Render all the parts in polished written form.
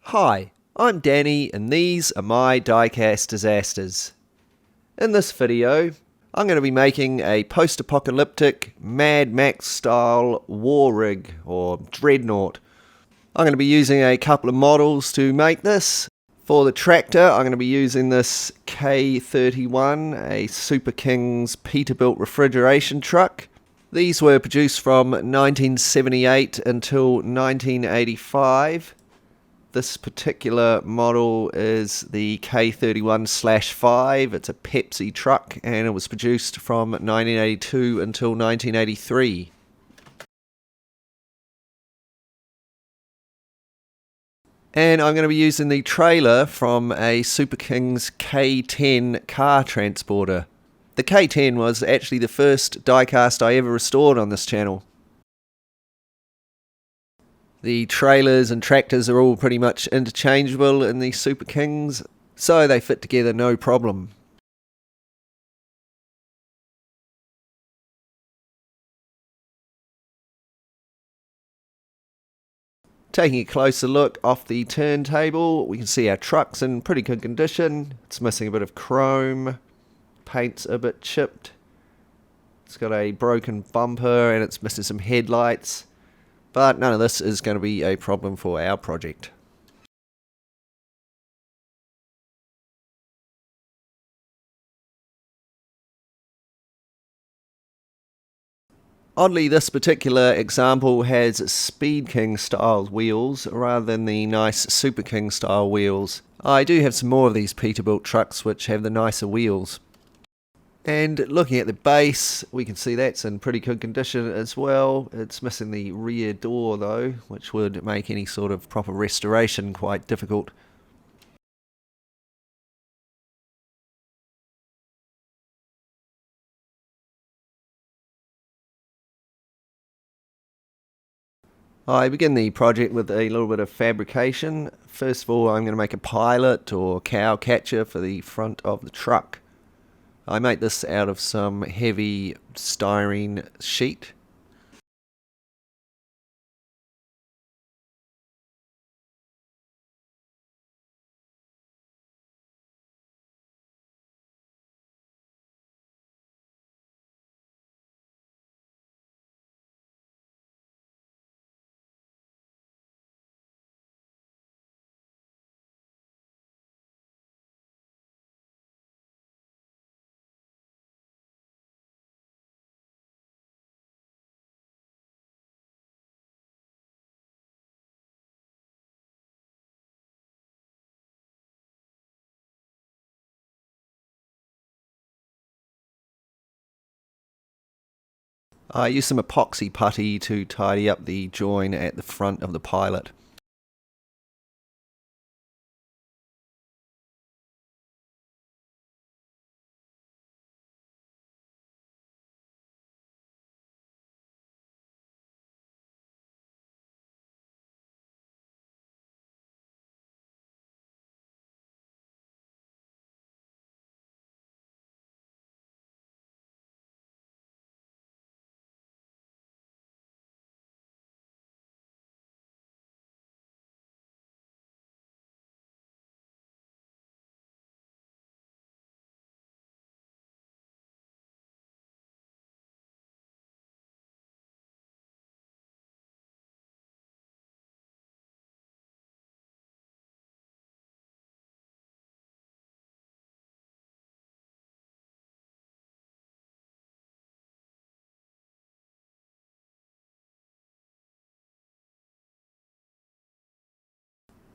Hi, I'm Danny and these are my Diecast Disasters. In this video, I'm going to be making a post-apocalyptic Mad Max style war rig or dreadnought. I'm going to be using a couple of models to make this. For the tractor, I'm going to be using this K31, a Super King's Peterbilt refrigeration truck. These were produced from 1978 until 1985. This particular model is the K31/5. It's a Pepsi truck and it was produced from 1982 until 1983. And I'm going to be using the trailer from a Super King's K10 car transporter. The K10 was actually the first diecast I ever restored on this channel. The trailers and tractors are all pretty much interchangeable in the Super Kings, so they fit together no problem. Taking a closer look off the turntable, we can see our truck's in pretty good condition. It's missing a bit of chrome, paint's a bit chipped, it's got a broken bumper and it's missing some headlights, but none of this is going to be a problem for our project. Oddly, this particular example has Speed King style wheels rather than the nice Super King style wheels. I do have some more of these Peterbilt trucks which have the nicer wheels. And looking at the base, we can see that's in pretty good condition as well. It's missing the rear door though, which would make any sort of proper restoration quite difficult. I begin the project with a little bit of fabrication. First of all, I'm going to make a pilot or cow catcher for the front of the truck. I make this out of some heavy styrene sheet. I use some epoxy putty to tidy up the join at the front of the pilot.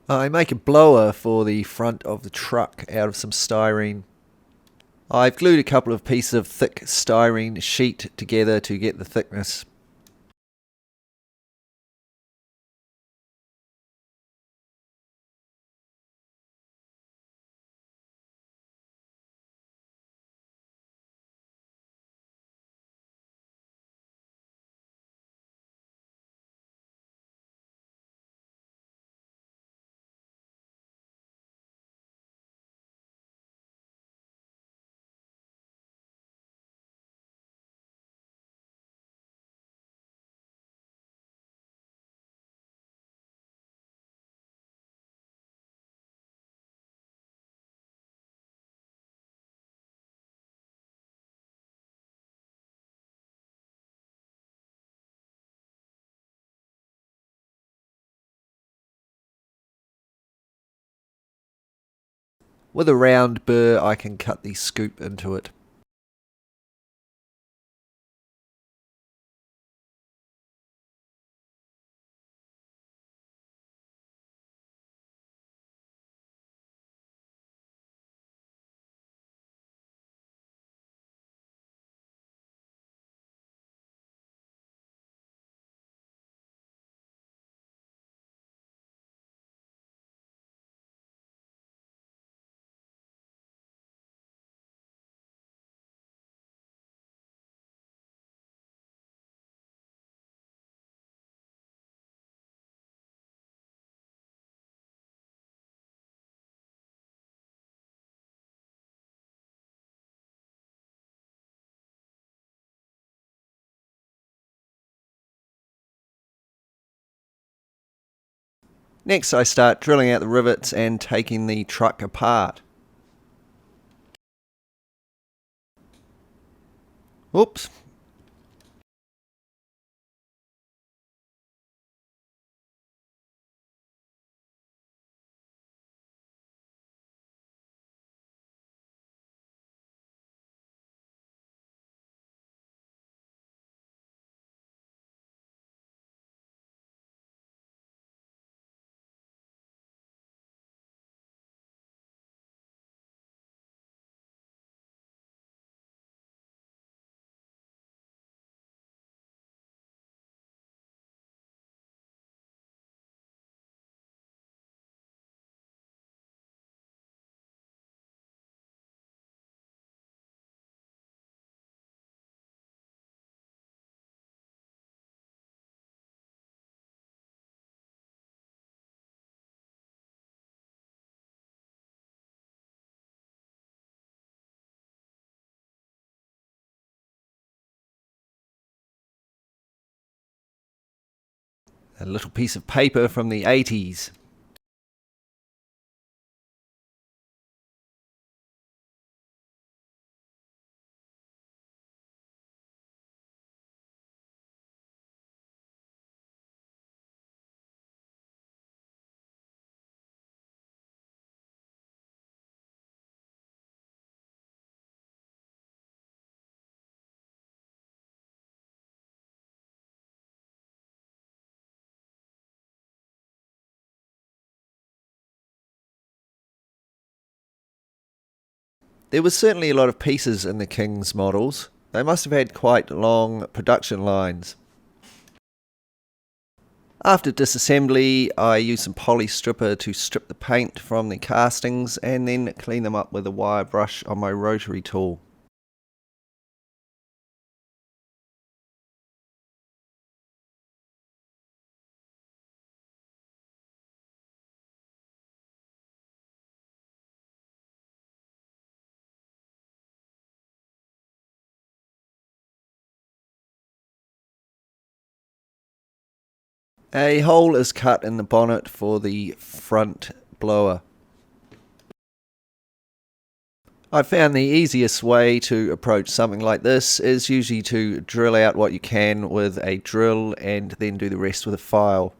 I make a blower for the front of the truck out of some styrene. I've glued a couple of pieces of thick styrene sheet together to get the thickness. With a round burr I can cut the scoop into it. Next I start drilling out the rivets and taking the truck apart. Oops. A little piece of paper from the 80s. There was certainly a lot of pieces in the King's models. They must have had quite long production lines. After disassembly, I use some poly stripper to strip the paint from the castings and then clean them up with a wire brush on my rotary tool. A hole is cut in the bonnet for the front blower. I found the easiest way to approach something like this is usually to drill out what you can with a drill and then do the rest with a file.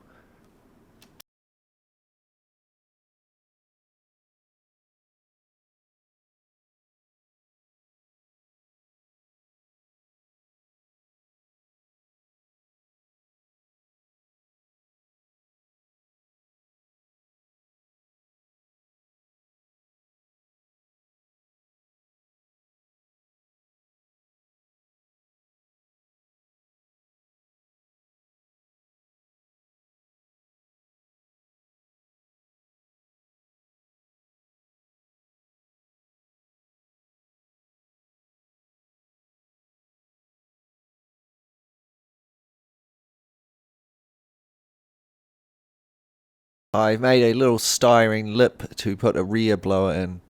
I made a little styrene lip to put a rear blower in.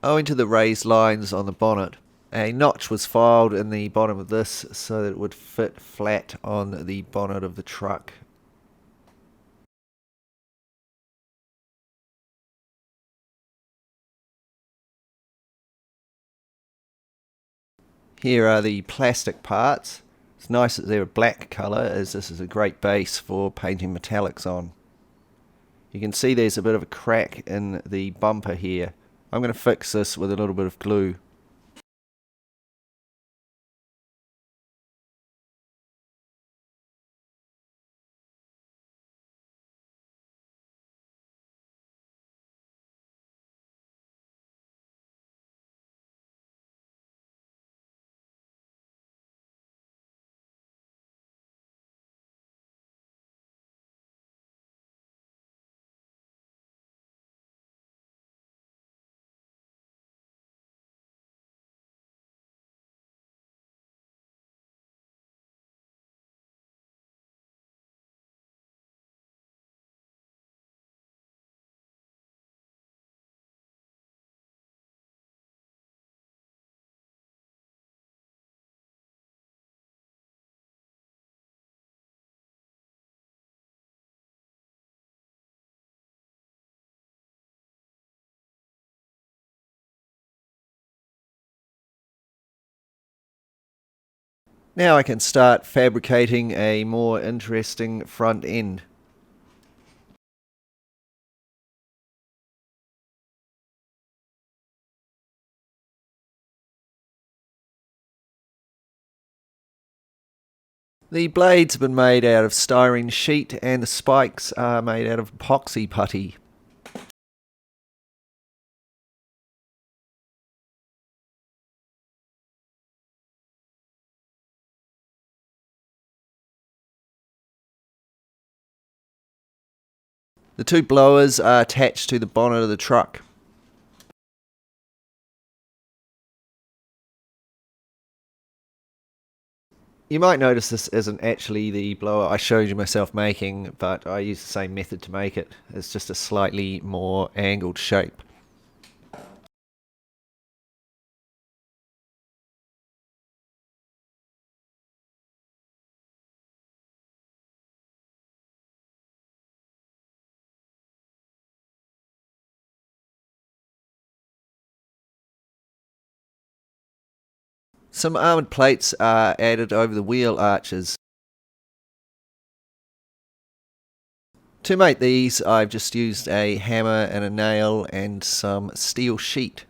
Owing to the raised lines on the bonnet, a notch was filed in the bottom of this so that it would fit flat on the bonnet of the truck. Here are the plastic parts. It's nice that they're a black colour, as this is a great base for painting metallics on. You can see there's a bit of a crack in the bumper here. I'm going to fix this with a little bit of glue. Now I can start fabricating a more interesting front end. The blades have been made out of styrene sheet and the spikes are made out of epoxy putty. The two blowers are attached to the bonnet of the truck. You might notice this isn't actually the blower I showed you myself making, but I used the same method to make it. It's just a slightly more angled shape. Some armoured plates are added over the wheel arches. To make these, I've just used a hammer and a nail and some steel sheet.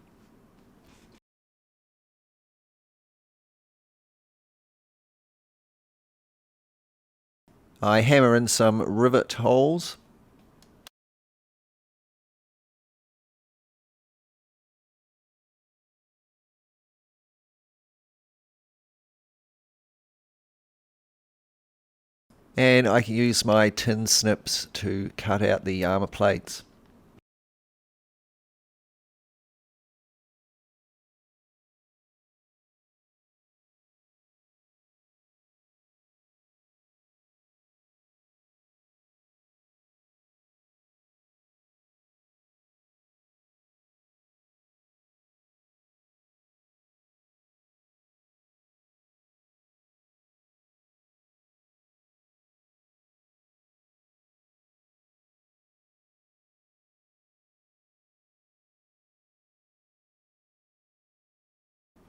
I hammer in some rivet holes. And I can use my tin snips to cut out the armour plates.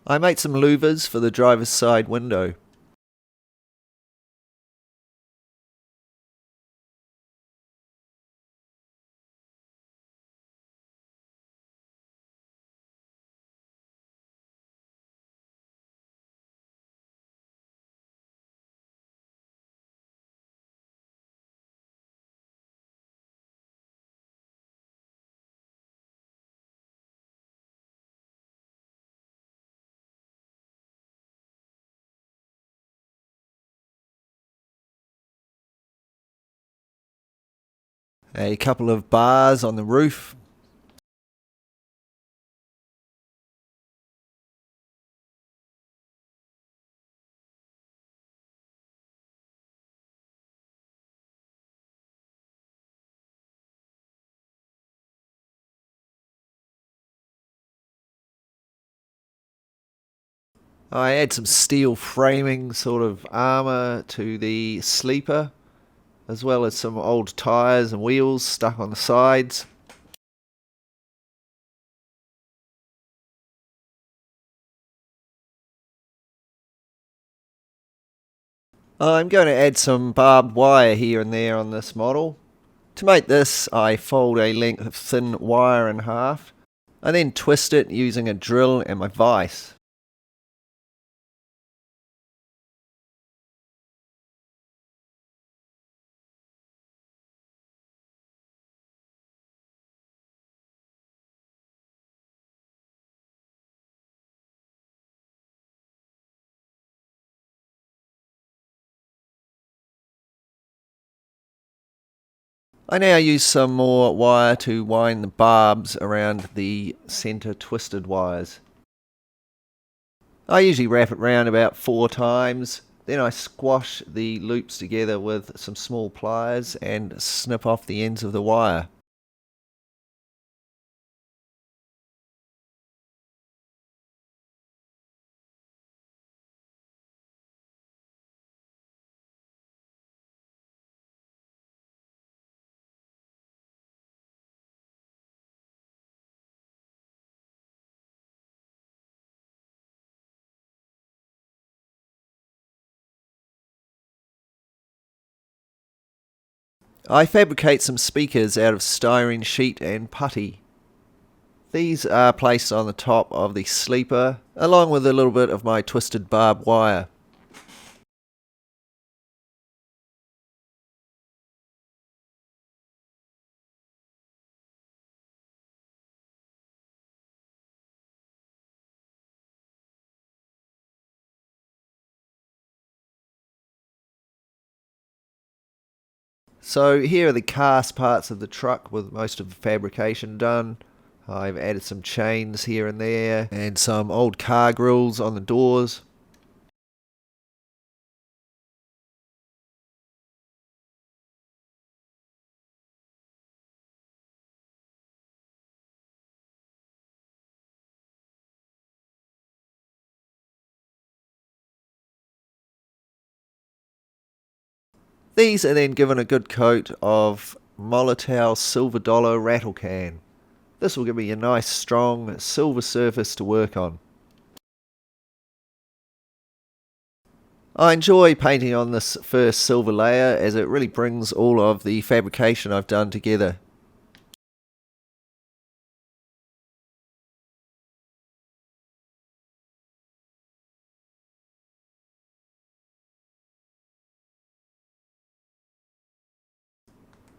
I made some louvers for the driver's side window. A couple of bars on the roof. I add some steel framing sort of armour to the sleeper, as well as some old tyres and wheels stuck on the sides. I'm going to add some barbed wire here and there on this model. To make this, I fold a length of thin wire in half. I then twist it using a drill and my vise. I now use some more wire to wind the barbs around the centre twisted wires. I usually wrap it round about 4 times, then I squash the loops together with some small pliers and snip off the ends of the wire. I fabricate some speakers out of styrene sheet and putty. These are placed on the top of the sleeper, along with a little bit of my twisted barbed wire. So here are the cast parts of the truck with most of the fabrication done. I've added some chains here and there and some old car grills on the doors. These are then given a good coat of Molotow Silver Dollar rattle can. This will give me a nice strong silver surface to work on. I enjoy painting on this first silver layer as it really brings all of the fabrication I've done together.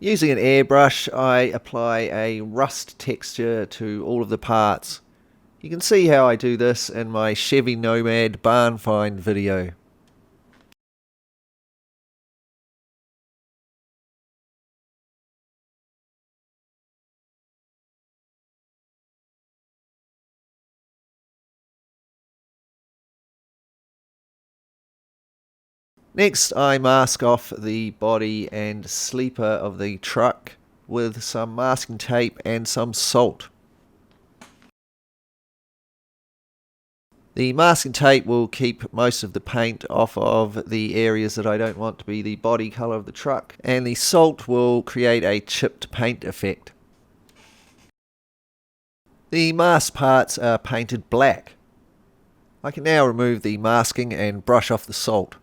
Using an airbrush, I apply a rust texture to all of the parts. You can see how I do this in my Chevy Nomad barn find video. Next, I mask off the body and sleeper of the truck with some masking tape and some salt. The masking tape will keep most of the paint off of the areas that I don't want to be the body colour of the truck, and the salt will create a chipped paint effect. The mask parts are painted black. I can now remove the masking and brush off the salt.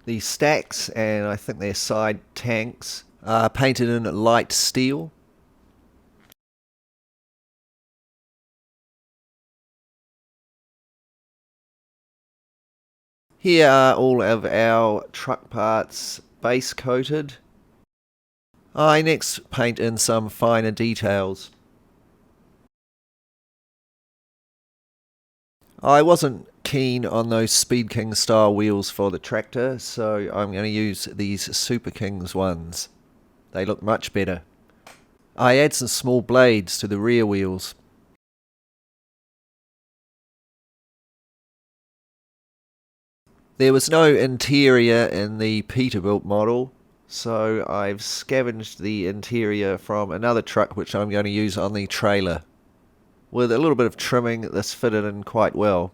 The stacks, and I think they're side tanks, are painted in light steel. Here are all of our truck parts base coated. I next paint in some finer details. I wasn't keen on those Speed King style wheels for the tractor, so I'm going to use these Super Kings ones. They look much better. I add some small blades to the rear wheels. There was no interior in the Peterbilt model, so I've scavenged the interior from another truck which I'm going to use on the trailer. With a little bit of trimming, this fitted in quite well.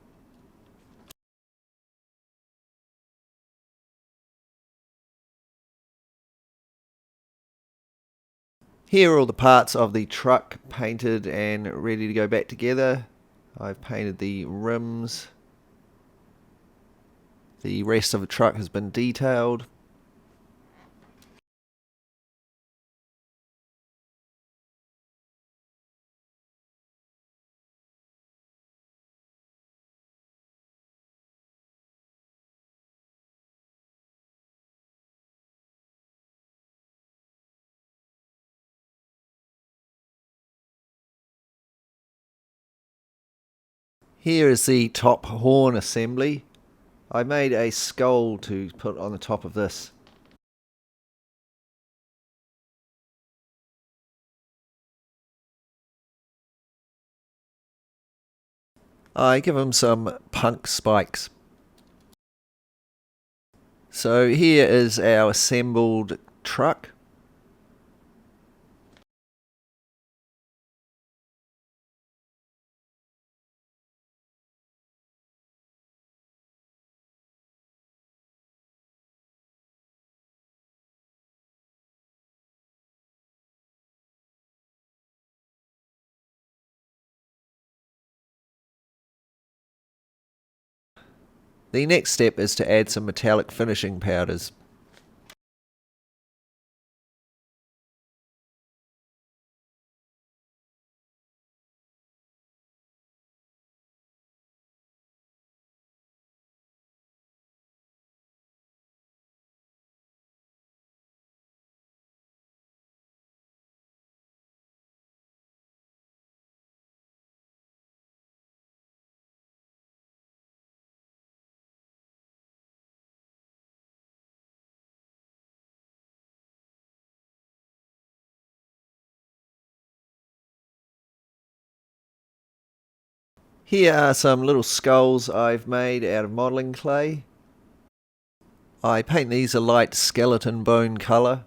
Here are all the parts of the truck painted and ready to go back together. I've painted the rims. The rest of the truck has been detailed. Here is the top horn assembly. I made a skull to put on the top of this. I give him some punk spikes. So here is our assembled truck. The next step is to add some metallic finishing powders. Here are some little skulls I've made out of modelling clay. I paint these a light skeleton bone colour.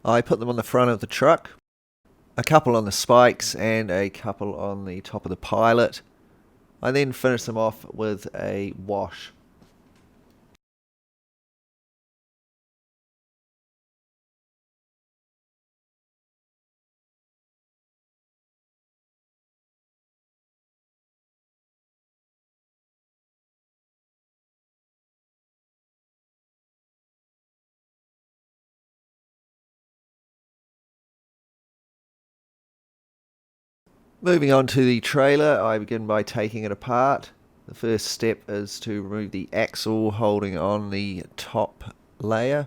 I put them on the front of the truck, a couple on the spikes and a couple on the top of the pilot. I then finish them off with a wash. Moving on to the trailer, I begin by taking it apart. The first step is to remove the axle holding on the top layer.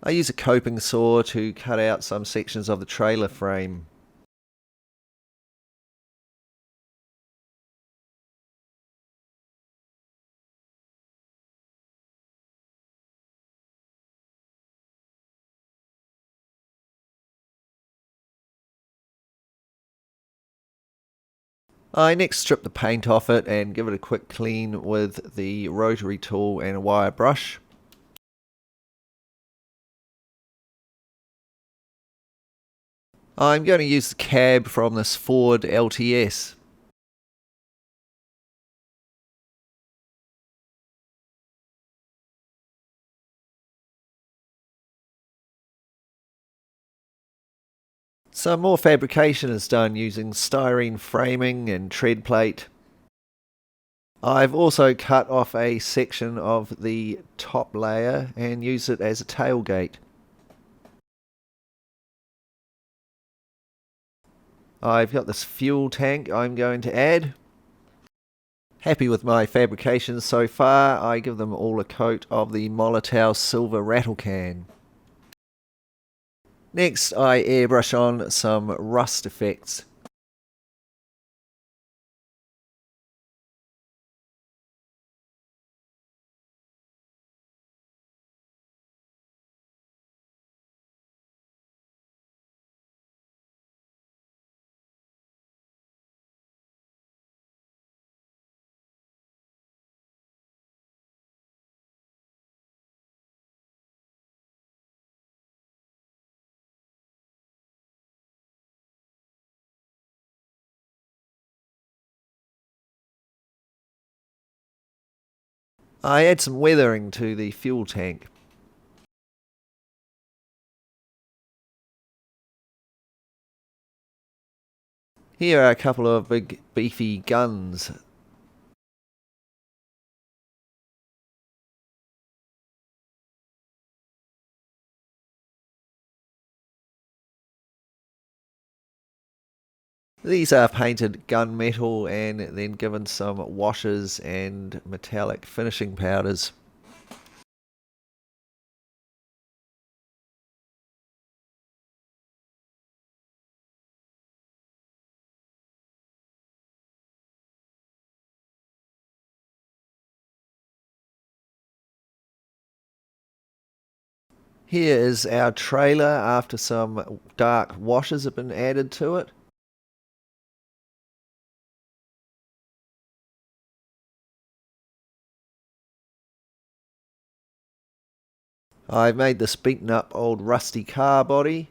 I use a coping saw to cut out some sections of the trailer frame. I next strip the paint off it and give it a quick clean with the rotary tool and a wire brush. I'm going to use the cab from this Ford LTS. Some more fabrication is done using styrene framing and tread plate. I've also cut off a section of the top layer and used it as a tailgate. I've got this fuel tank I'm going to add. Happy with my fabrications so far. I give them all a coat of the Molotow silver rattle can. Next I airbrush on some rust effects. I add some weathering to the fuel tank. Here are a couple of big beefy guns. These are painted gunmetal and then given some washes and metallic finishing powders. Here is our trailer after some dark washes have been added to it. I've made this beaten up old rusty car body.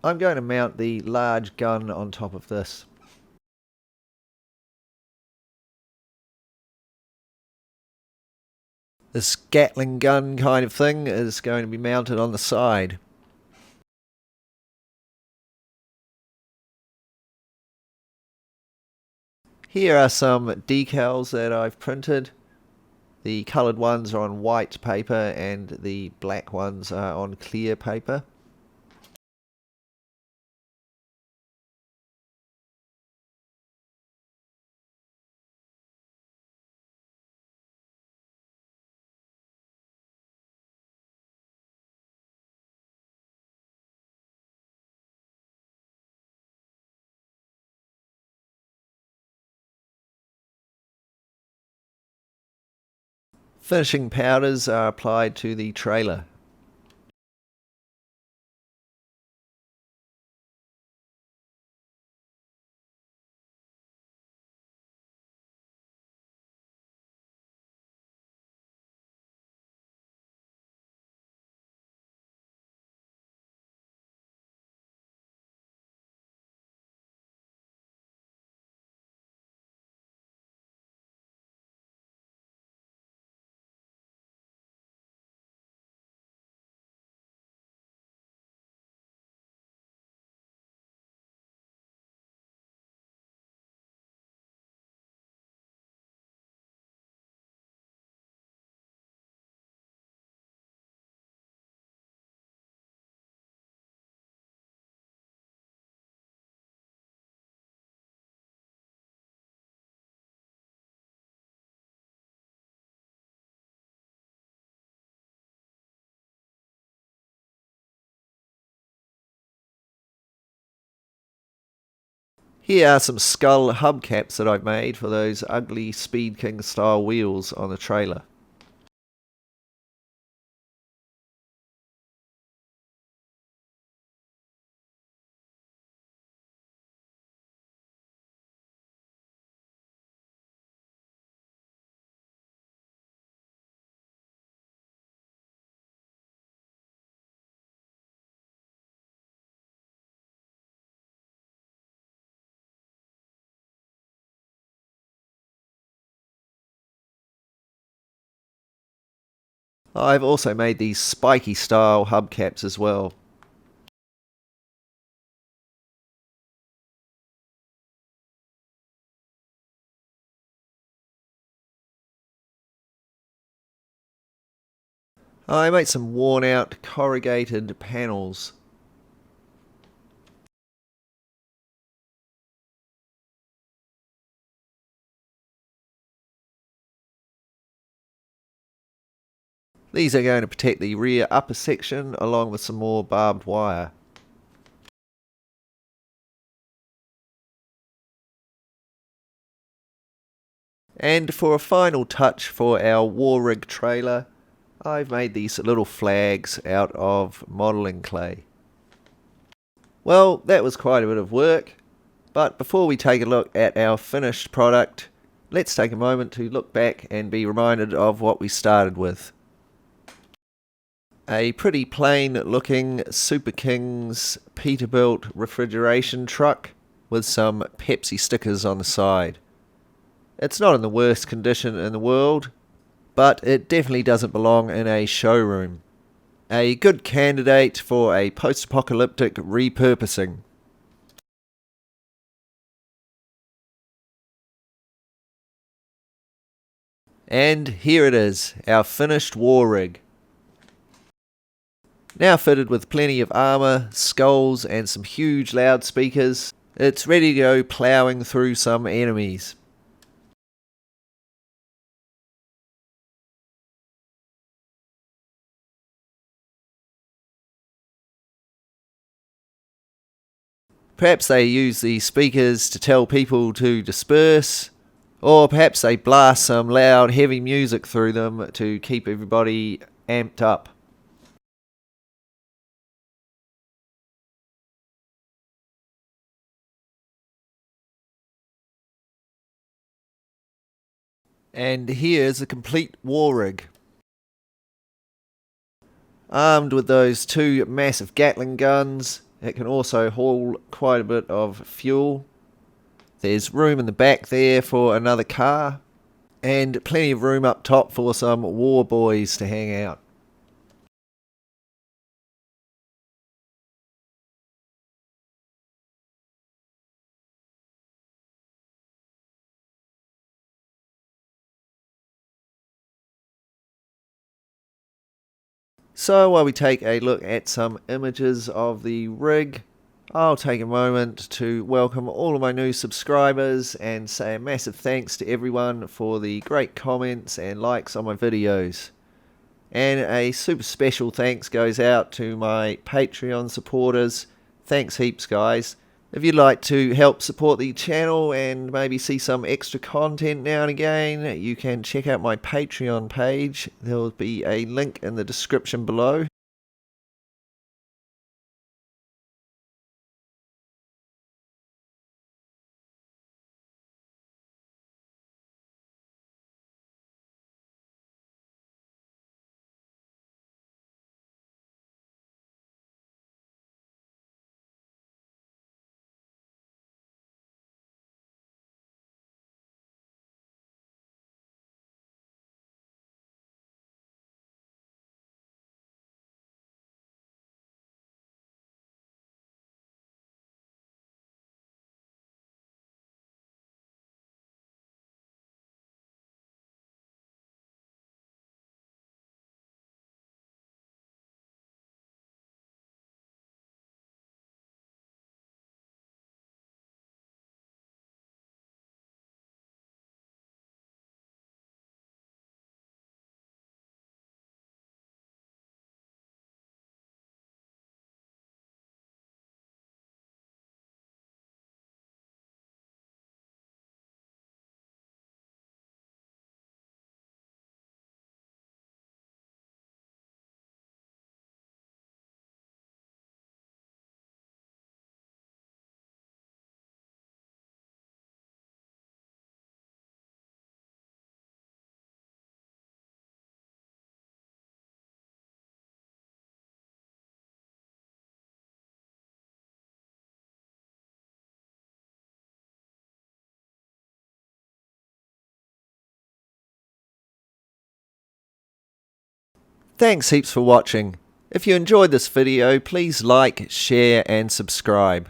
I'm going to mount the large gun on top of this. This Gatling gun kind of thing is going to be mounted on the side. Here are some decals that I've printed. The coloured ones are on white paper and the black ones are on clear paper. Finishing powders are applied to the trailer. Here are some skull hubcaps that I've made for those ugly Speed King style wheels on the trailer. I've also made these spiky style hubcaps as well. I made some worn out corrugated panels. These are going to protect the rear upper section along with some more barbed wire. And for a final touch for our war rig trailer, I've made these little flags out of modelling clay. Well, that was quite a bit of work, but before we take a look at our finished product, let's take a moment to look back and be reminded of what we started with. A pretty plain looking Super King's Peterbilt refrigeration truck with some Pepsi stickers on the side. It's not in the worst condition in the world, but it definitely doesn't belong in a showroom. A good candidate for a post-apocalyptic repurposing. And here it is, our finished war rig. Now fitted with plenty of armour, skulls and some huge loudspeakers, it's ready to go ploughing through some enemies. Perhaps they use the speakers to tell people to disperse, or perhaps they blast some loud heavy music through them to keep everybody amped up. And here's a complete war rig. Armed with those two massive Gatling guns, it can also haul quite a bit of fuel. There's room in the back there for another car, and plenty of room up top for some war boys to hang out. So while we take a look at some images of the rig, I'll take a moment to welcome all of my new subscribers and say a massive thanks to everyone for the great comments and likes on my videos. And a super special thanks goes out to my Patreon supporters. Thanks heaps, guys. If you'd like to help support the channel and maybe see some extra content now and again, you can check out my Patreon page. There will be a link in the description below. Thanks heaps for watching. If you enjoyed this video, please like, share and subscribe.